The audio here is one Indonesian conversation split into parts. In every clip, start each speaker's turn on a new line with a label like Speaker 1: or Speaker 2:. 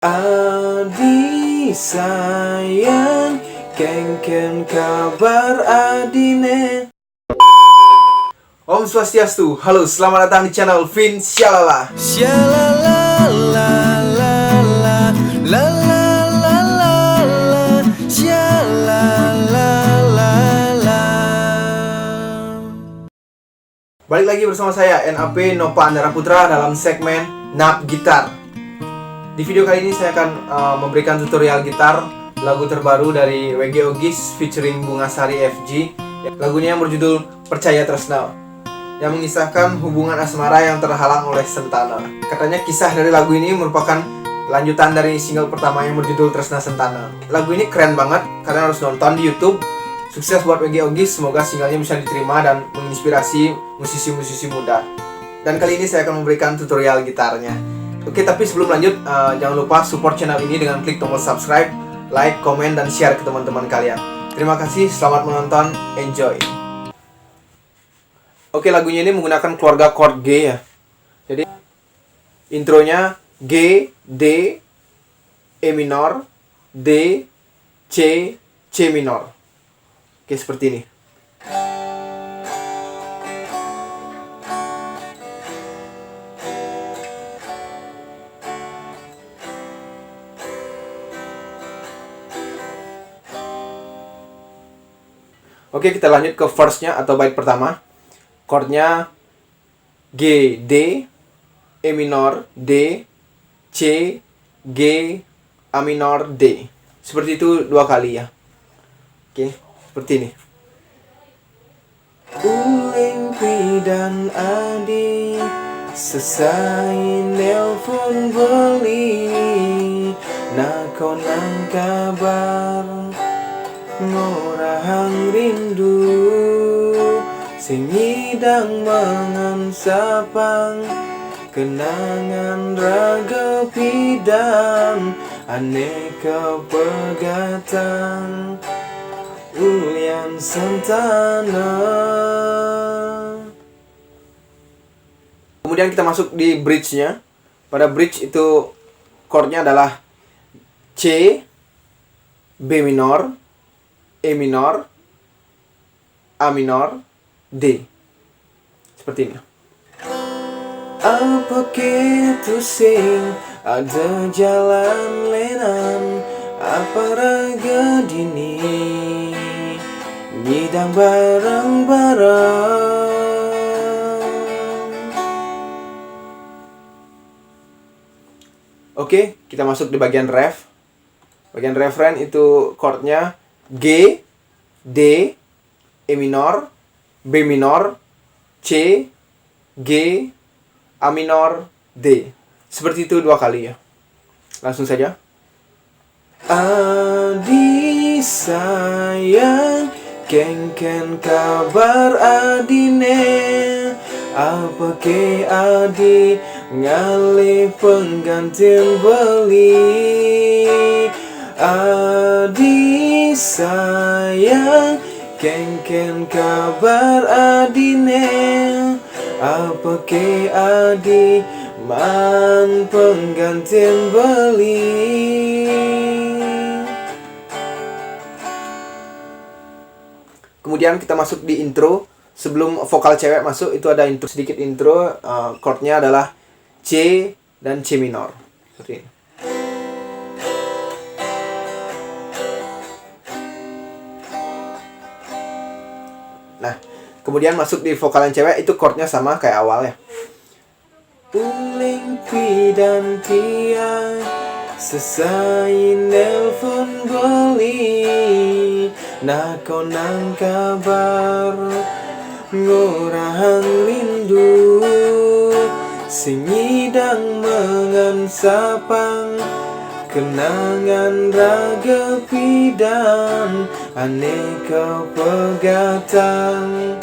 Speaker 1: Adi sayang, kengken kabar adine. Om Swastiastu, halo, selamat datang di channel Vin Syalala. Syalala la la la la la la la la Syalala la la. Balik lagi bersama saya NAP Nova Andara Putra dalam segmen Nap Gitar. Di video kali ini saya akan memberikan tutorial gitar lagu terbaru dari WG Ogis featuring Bunga Sari FG. Lagunya yang berjudul Percaya Tresna, yang mengisahkan hubungan asmara yang terhalang oleh Sentana. Katanya kisah dari lagu ini merupakan lanjutan dari single pertama yang berjudul Tresna Sentana. Lagu ini keren banget, kalian harus nonton di YouTube. Sukses buat WG Ogis, semoga singlenya bisa diterima dan menginspirasi musisi-musisi muda. Dan kali ini saya akan memberikan tutorial gitarnya. Oke, tapi sebelum lanjut, jangan lupa support channel ini dengan klik tombol subscribe, like, komen, dan share ke teman-teman kalian. Terima kasih, selamat menonton, enjoy. Oke, lagunya ini menggunakan keluarga chord G ya. Jadi, intronya G, D, E minor, D, C, C minor. Oke, seperti ini. Oke, kita lanjut ke verse-nya atau bait pertama. Chordnya G, D, E minor, D, C, G, A minor, D. Seperti itu 2 kali ya. Oke, seperti ini. Uling dan adi sesai nelpon beli nakonang kabar ngorahang rindu singidang mangan sapang kenangan raga pidan aneka pegatan ulian sentana. Kemudian kita masuk di bridge-nya. Pada bridge itu chordnya adalah C, B minor, E minor, A minor, D. Seperti ini. Apa gitu sing ada jalan lenan, apa raga dini nyidang bareng-bareng. Oke, kita masuk di bagian ref. Bagian refren itu chordnya G, D, E minor, B minor, C, G, A minor, D. Seperti itu 2 kali ya. Langsung saja. Adi sayang, kengken kabar adine, apa ke adi ngali penggantin beli. Adi sayang, kengken kabar adine, apa ke adi man penggantin beli. Kemudian kita masuk di intro. Sebelum vokal cewek masuk itu ada intro, sedikit intro. Chordnya adalah C dan C minor. Seperti ini. Nah, kemudian masuk di vokal yang cewek itu chordnya sama kayak awal ya. Uling dan tiang sesai nelpon beli nakonang kabar ngorahang rindu singidang mangan sapang kenangan raga pidan aneka pegatan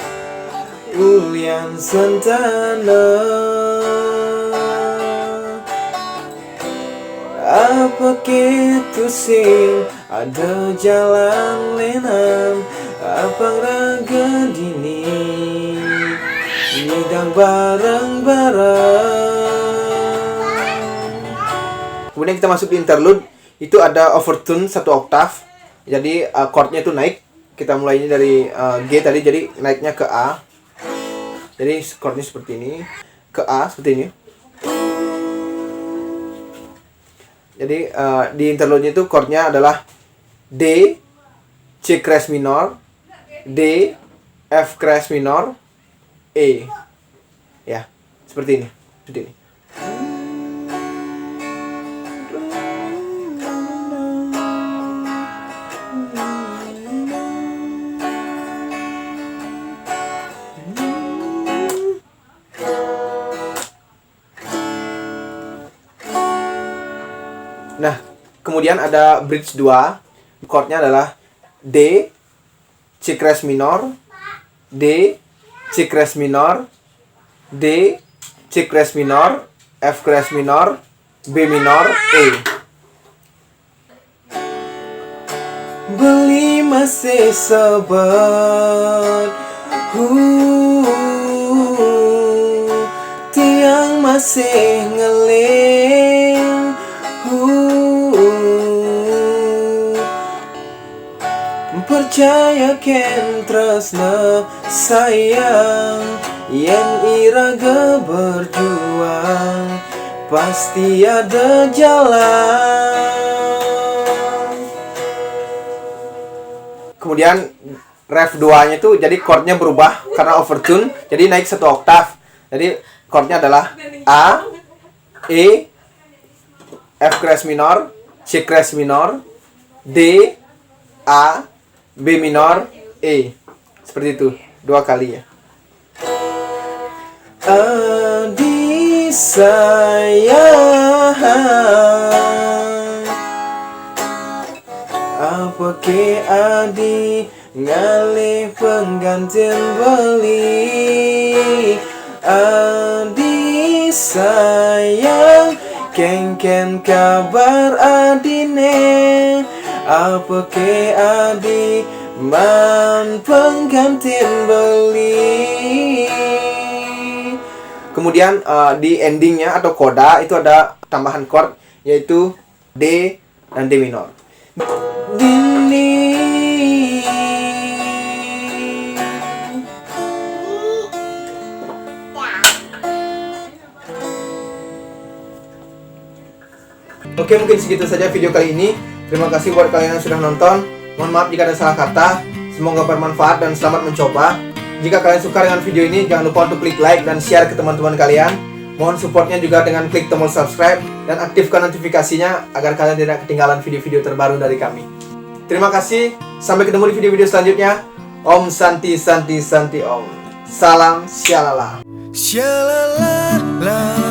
Speaker 1: ulian sentana. Apa gitu sing ada jalan lenan, apa raga dini nyidang bareng-bareng. Kemudian kita masuk di interlude, itu ada overtune 1 oktav. Jadi chordnya itu naik. Kita mulainya dari G tadi, jadi naiknya ke A. Jadi chordnya seperti ini, ke A seperti ini. Jadi di interlude-nya itu chordnya adalah D, C crash minor, D, F crash minor, E. Ya, seperti ini. Seperti ini. Nah, kemudian ada bridge 2. Chordnya adalah D, C crash minor, D, C crash minor, D, C crash minor, F crash minor, B minor, E. Beli masih sobat, tiang masih ngeling, percaya ken tresna sayang, yen iraga berjuang pasti ada jalan. Kemudian ref 2-nya tuh jadi chordnya berubah karena overtune, jadi naik 1 oktav. Jadi chordnya adalah A, E, F crash minor, C crash minor, D, A, B minor, E. Seperti itu, 2 kali ya. Adi sayang, apa ke adi ngalih penggantian beli. Adi sayang, ken kabar adine, apa ke adi man penggantian beli. Kemudian di endingnya atau koda itu ada tambahan chord, yaitu D dan D minor. Dini. Oke, mungkin segitu saja video kali ini. Terima kasih buat kalian yang sudah nonton. Mohon maaf jika ada salah kata. Semoga bermanfaat dan selamat mencoba. Jika kalian suka dengan video ini, jangan lupa untuk klik like dan share ke teman-teman kalian. Mohon supportnya juga dengan klik tombol subscribe dan aktifkan notifikasinya agar kalian tidak ketinggalan video-video terbaru dari kami. Terima kasih. Sampai ketemu di video-video selanjutnya. Om Santi Santi Santi Om. Salam Syalala. Syalala.